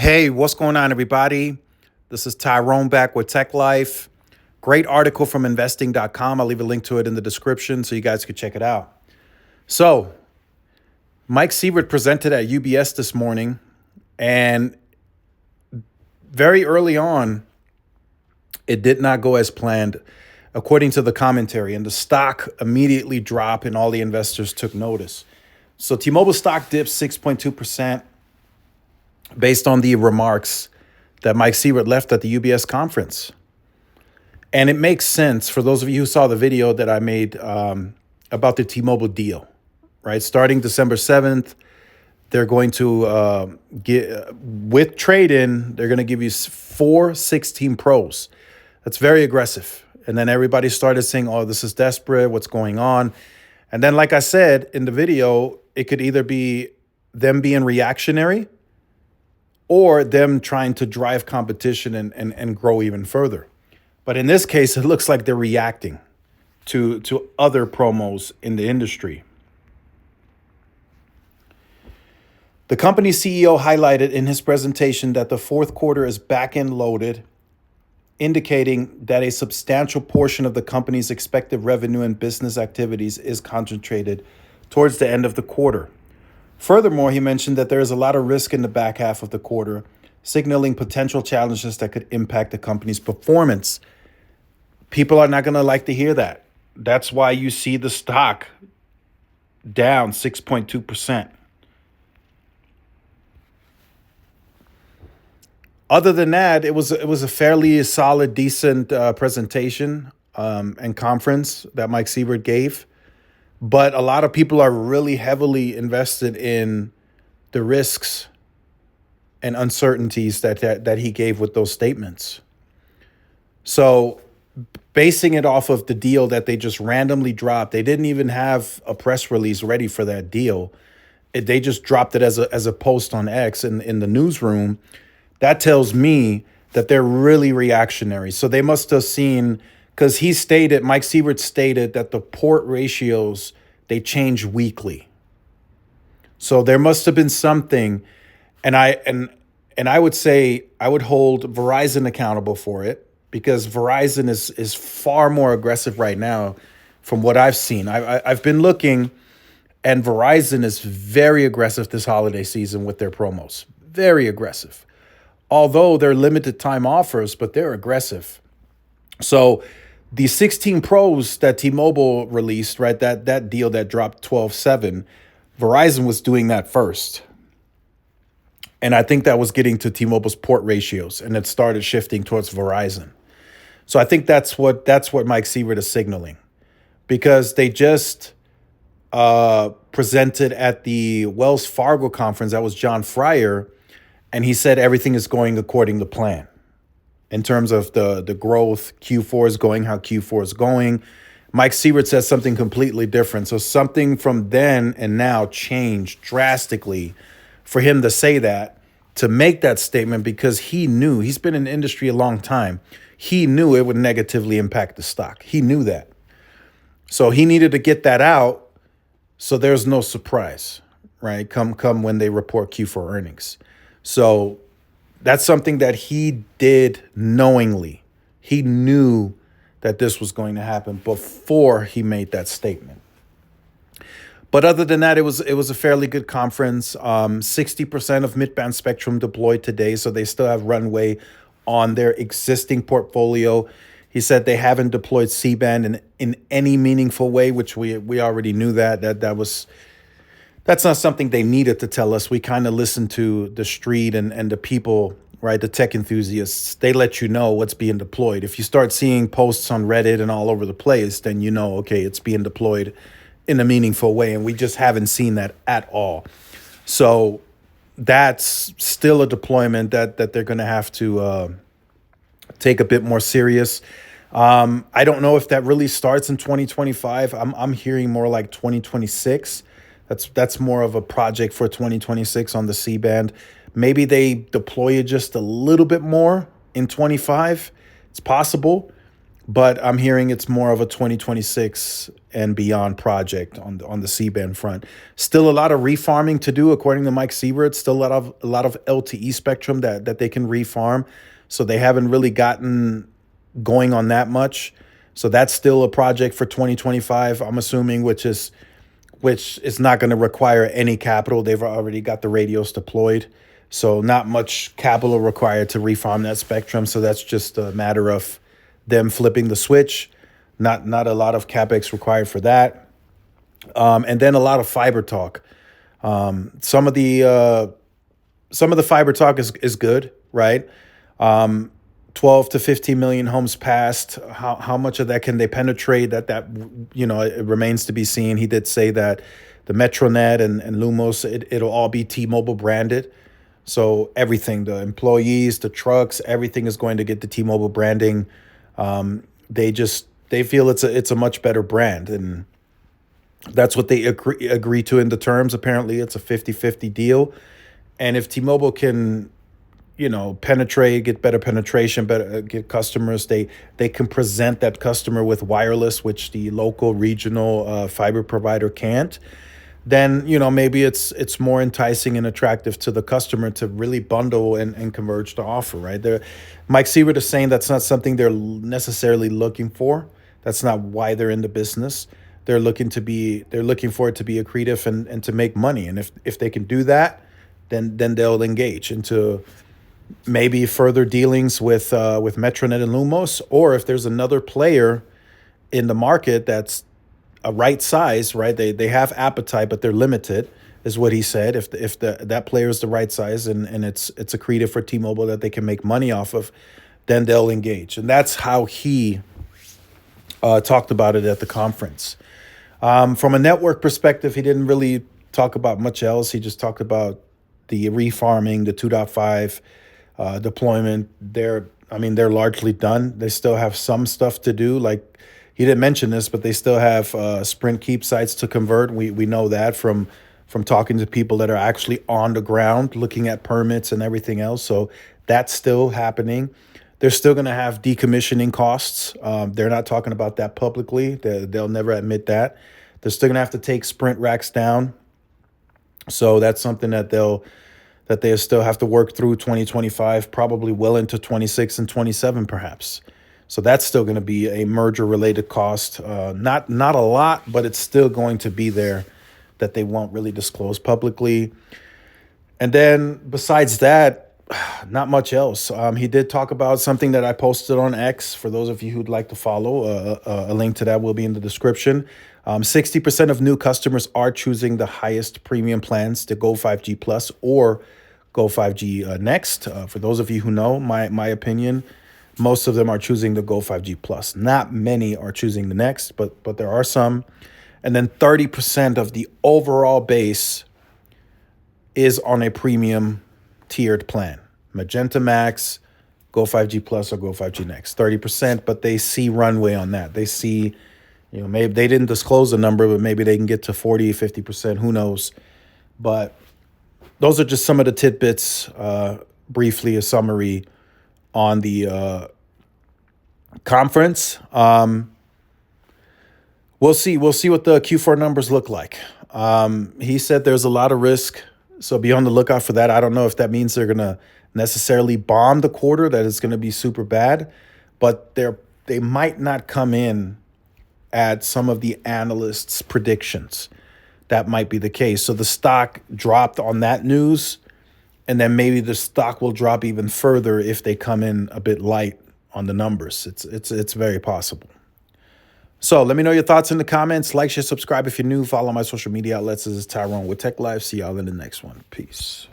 Hey, what's going on, everybody? This is Tyrone back with Tech Life. Great article from investing.com. I'll leave a link to it in the description so you guys can check it out. So, Mike Sievert presented at UBS this morning, and very early on, it did not go as planned, according to the commentary, and the stock immediately dropped, and all the investors took notice. So, T-Mobile stock dipped 6.2% based on the remarks that Mike Sievert left at the UBS conference. And it makes sense for those of you who saw the video that I made about the T-Mobile deal, right? Starting December 7th, they're going to with trade-in, they're going to give you 4 16 Pros. That's very aggressive. And then everybody started saying, oh, this is desperate. What's going on? And then, like I said in the video, it could either be them being reactionary or them trying to drive competition and grow even further. But in this case, it looks like they're reacting to other promos in the industry. The company's CEO highlighted in his presentation that the fourth quarter is back-end loaded, indicating that a substantial portion of the company's expected revenue and business activities is concentrated towards the end of the quarter. Furthermore, he mentioned that there is a lot of risk in the back half of the quarter, signaling potential challenges that could impact the company's performance. People are not going to like to hear that. That's why you see the stock down 6.2%. Other than that, it was a fairly solid, decent presentation and conference that Mike Sievert gave. But a lot of people are really heavily invested in the risks and uncertainties that he gave with those statements. So basing it off of the deal that they just randomly dropped, they didn't even have a press release ready for that deal. They just dropped it as a post on X in the newsroom. That tells me that they're really reactionary. So they must have seen, because Mike Sievert stated that the port ratios, they change weekly. So there must have been something, and I would say I would hold Verizon accountable for it, because Verizon is far more aggressive right now from what I've seen. I've been looking, and Verizon is very aggressive this holiday season with their promos. Very aggressive. Although they're limited time offers, but they're aggressive. So the 16 Pros that T-Mobile released, right, that deal that dropped 12.7, Verizon was doing that first. And I think that was getting to T-Mobile's port ratios, and it started shifting towards Verizon. So I think that's what Mike Sievert is signaling, because they just presented at the Wells Fargo conference. That was John Fryer. And he said everything is going according to plan in terms of the growth. Q4 is going how Q4 is going. Mike Sievert says something completely different. So something from then and now changed drastically for him to say that, to make that statement, because he knew, he's been in the industry a long time. He knew it would negatively impact the stock. He knew that. So he needed to get that out so there's no surprise, right? Come when they report Q4 earnings. So that's something that he did knowingly. He knew that this was going to happen before he made that statement. But other than that, it was a fairly good conference. 60% of mid-band spectrum deployed today, so they still have runway on their existing portfolio. He said they haven't deployed C-band in any meaningful way, which we already knew that's not something they needed to tell us. We kind of listened to the street and the people, right, the tech enthusiasts. They let you know what's being deployed. If you start seeing posts on Reddit and all over the place, then you know, okay, it's being deployed in a meaningful way, and we just haven't seen that at all. So that's still a deployment that they're going to have to take a bit more serious. I don't know if that really starts in 2025. I'm hearing more like 2026. That's more of a project for 2026 on the C-band. Maybe they deploy it just a little bit more in 25. It's possible. but I'm hearing it's more of a 2026 and beyond project on the C-band front. Still a lot of refarming to do, according to Mike Sievert. Still a lot of LTE spectrum that they can refarm. So they haven't really gotten going on that much. So that's still a project for 2025, I'm assuming, which is not going to require any capital. They've already got the radios deployed. So not much capital required to refarm that spectrum. So that's just a matter of them flipping the switch. Not a lot of capex required for that. And then a lot of fiber talk. Some of the fiber talk is good, right? 12 to 15 million homes passed. How much of that can they penetrate? It remains to be seen. He did say that the Metronet and Lumos, it'll all be T-Mobile branded. So everything, the employees, the trucks, everything is going to get the T-Mobile branding. They feel it's a much better brand, and that's what they agree to in the terms. Apparently, it's a 50-50 deal, and if T-Mobile can, penetrate, get better penetration, better get customers, they can present that customer with wireless, which the local regional fiber provider can't. Then maybe it's more enticing and attractive to the customer to really bundle and converge the offer, right? Mike Sievert is saying that's not something they're necessarily looking for. That's not why they're in the business. They're looking for it to be accretive and to make money. And if they can do that, then they'll engage into maybe further dealings with Metronet and Lumos, or if there's another player in the market that's a right size, right? They have appetite, but they're limited, is what he said. If that player is the right size and it's accretive for T-Mobile that they can make money off of, then they'll engage. And that's how he talked about it at the conference. From a network perspective, he didn't really talk about much else. He just talked about the refarming, the 2.5 deployment. They're largely done. They still have some stuff to do. Like, he didn't mention this, but they still have Sprint Keep sites to convert. We know that from talking to people that are actually on the ground looking at permits and everything else. So that's still happening. They're still going to have decommissioning costs. They're not talking about that publicly. They'll never admit that. They're still going to have to take Sprint racks down. So that's something that they still have to work through 2025, probably well into 26 and 27 perhaps. So that's still going to be a merger-related cost. Not a lot, but it's still going to be there that they won't really disclose publicly. And then besides that, not much else. He did talk about something that I posted on X. For those of you who'd like to follow, a link to that will be in the description. 60% of new customers are choosing the highest premium plans, the Go 5G Plus or Go 5G Next. For those of you who know my opinion, most of them are choosing the Go 5G Plus. Not many are choosing the Next, but there are some. And then 30% of the overall base is on a premium tiered plan. Magenta Max, Go 5G Plus, or Go 5G Next. 30%, but they see runway on that. They see, maybe they didn't disclose the number, but maybe they can get to 40, 50%, who knows. But those are just some of the tidbits, briefly a summary on the conference. We'll see what the Q4 numbers look like. He said there's a lot of risk, so be on the lookout for that. I don't know if that means they're going to necessarily bomb the quarter, that it's going to be super bad, but they might not come in at some of the analysts' predictions. That might be the case. So the stock dropped on that news, and then maybe the stock will drop even further if they come in a bit light on the numbers. It's very possible. So let me know your thoughts in the comments. Like, share, subscribe if you're new. Follow my social media outlets. This is Tyrone with Tech Live. See y'all in the next one. Peace.